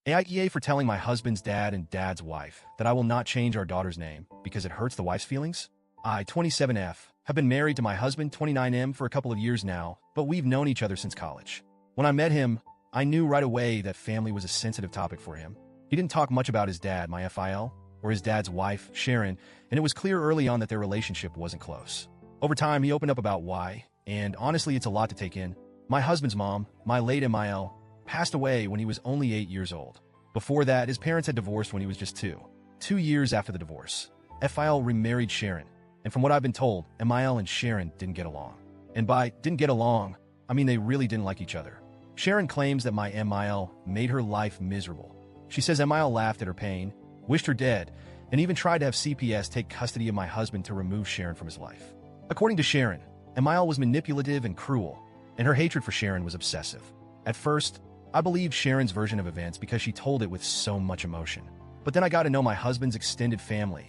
AITA for telling my husband's dad and dad's wife that I will not change our daughter's name because it hurts the wife's feelings? I, 27F, have been married to my husband, 29M, for a couple of years now, but we've known each other since college. When I met him, I knew right away that family was a sensitive topic for him. He didn't talk much about his dad, my FIL, or his dad's wife, Sharon, and it was clear early on that their relationship wasn't close. Over time, he opened up about why, and honestly, it's a lot to take in. My husband's mom, my late MIL, passed away when he was only 8 years old. Before that, his parents had divorced when he was just 2. 2 years after the divorce, FIL remarried Sharon, and from what I've been told, MIL and Sharon didn't get along. And by didn't get along, I mean they really didn't like each other. Sharon claims that my MIL made her life miserable. She says MIL laughed at her pain, wished her dead, and even tried to have CPS take custody of my husband to remove Sharon from his life. According to Sharon, MIL was manipulative and cruel, and her hatred for Sharon was obsessive. At first, I believed Sharon's version of events because she told it with so much emotion. But then I got to know my husband's extended family,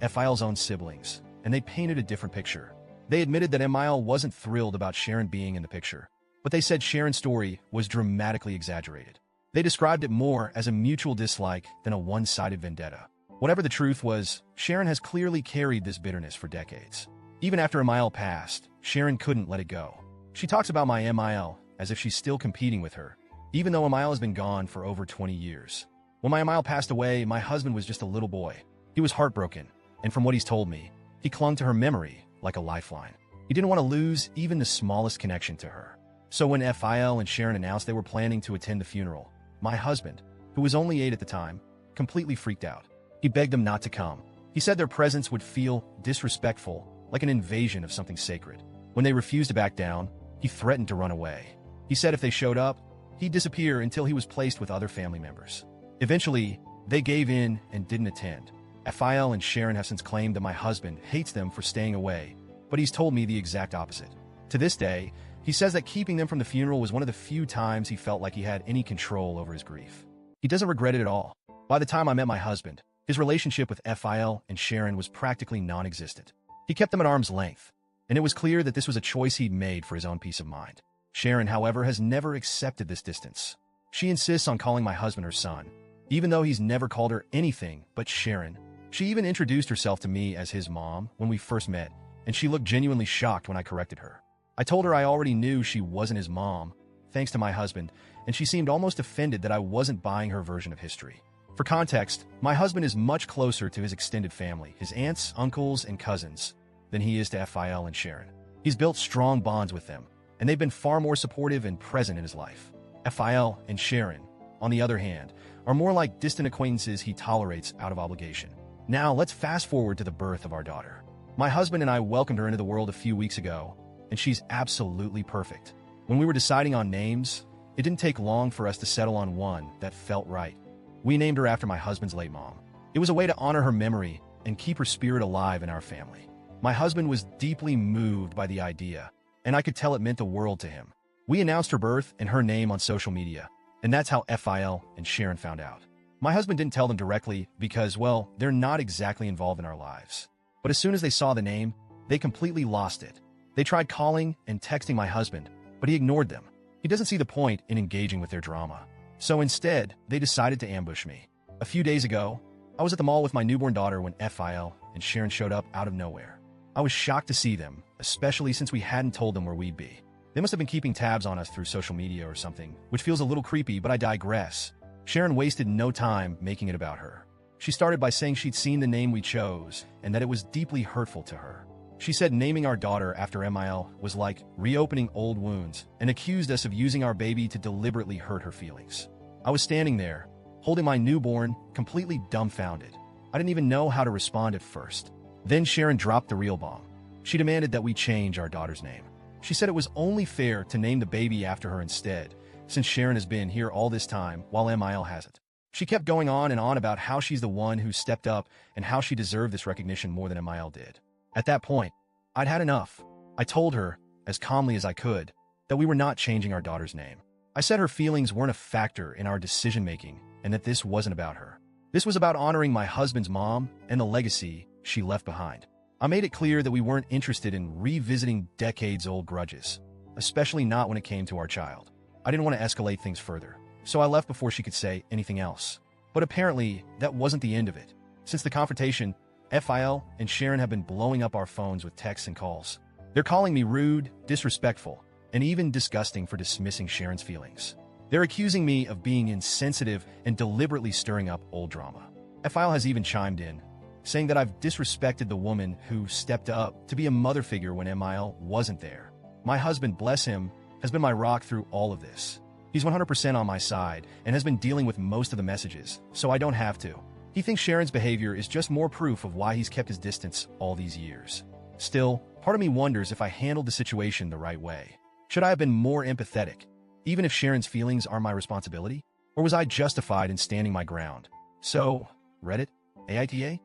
FIL's own siblings, and they painted a different picture. They admitted that MIL wasn't thrilled about Sharon being in the picture, but they said Sharon's story was dramatically exaggerated. They described it more as a mutual dislike than a one-sided vendetta. Whatever the truth was, Sharon has clearly carried this bitterness for decades. Even after MIL passed, Sharon couldn't let it go. She talks about my MIL as if she's still competing with her, even though MIL has been gone for over 20 years. When my MIL passed away, my husband was just a little boy. He was heartbroken, and from what he's told me, he clung to her memory like a lifeline. He didn't want to lose even the smallest connection to her. So when FIL and Sharon announced they were planning to attend the funeral, my husband, who was only 8 at the time, completely freaked out. He begged them not to come. He said their presence would feel disrespectful, like an invasion of something sacred. When they refused to back down, he threatened to run away. He said if they showed up, he'd disappear until he was placed with other family members. Eventually, they gave in and didn't attend. FIL and Sharon have since claimed that my husband hates them for staying away, but he's told me the exact opposite. To this day, he says that keeping them from the funeral was one of the few times he felt like he had any control over his grief. He doesn't regret it at all. By the time I met my husband, his relationship with FIL and Sharon was practically non-existent. He kept them at arm's length, and it was clear that this was a choice he'd made for his own peace of mind. Sharon, however, has never accepted this distance. She insists on calling my husband her son, even though he's never called her anything but Sharon. She even introduced herself to me as his mom when we first met, and she looked genuinely shocked when I corrected her. I told her I already knew she wasn't his mom, thanks to my husband, and she seemed almost offended that I wasn't buying her version of history. For context, my husband is much closer to his extended family, his aunts, uncles, and cousins, than he is to FIL and Sharon. He's built strong bonds with them, and they've been far more supportive and present in his life. FIL and Sharon, on the other hand, are more like distant acquaintances he tolerates out of obligation. Now, let's fast forward to the birth of our daughter. My husband and I welcomed her into the world a few weeks ago, and she's absolutely perfect. When we were deciding on names, it didn't take long for us to settle on one that felt right. We named her after my husband's late mom. It was a way to honor her memory and keep her spirit alive in our family. My husband was deeply moved by the idea, and I could tell it meant the world to him. We announced her birth and her name on social media, and that's how FIL and Sharon found out. My husband didn't tell them directly because, well, they're not exactly involved in our lives. But as soon as they saw the name, they completely lost it. They tried calling and texting my husband, but he ignored them. He doesn't see the point in engaging with their drama. So instead, they decided to ambush me. A few days ago, I was at the mall with my newborn daughter when FIL and Sharon showed up out of nowhere. I was shocked to see them, especially since we hadn't told them where we'd be. They must have been keeping tabs on us through social media or something, which feels a little creepy, but I digress. Sharon wasted no time making it about her. She started by saying she'd seen the name we chose and that it was deeply hurtful to her. She said naming our daughter after MIL was like reopening old wounds and accused us of using our baby to deliberately hurt her feelings. I was standing there, holding my newborn, completely dumbfounded. I didn't even know how to respond at first. Then Sharon dropped the real bomb. She demanded that we change our daughter's name. She said it was only fair to name the baby after her instead, since Sharon has been here all this time while MIL hasn't. She kept going on and on about how she's the one who stepped up and how she deserved this recognition more than MIL did. At that point, I'd had enough. I told her, as calmly as I could, that we were not changing our daughter's name. I said her feelings weren't a factor in our decision-making and that this wasn't about her. This was about honoring my husband's mom and the legacy she left behind. I made it clear that we weren't interested in revisiting decades-old grudges, especially not when it came to our child. I didn't want to escalate things further. so I left before she could say anything else. But apparently, that wasn't the end of it. Since the confrontation, FIL and Sharon have been blowing up our phones with texts and calls. They're calling me rude, disrespectful, and even disgusting for dismissing Sharon's feelings. They're accusing me of being insensitive and deliberately stirring up old drama. FIL has even chimed in, saying that I've disrespected the woman who stepped up to be a mother figure when MIL wasn't there. My husband, bless him, has been my rock through all of this. He's 100% on my side and has been dealing with most of the messages, so I don't have to. He thinks Sharon's behavior is just more proof of why he's kept his distance all these years. Still, part of me wonders if I handled the situation the right way. Should I have been more empathetic, even if Sharon's feelings are my responsibility? Or was I justified in standing my ground? So, Reddit, AITA?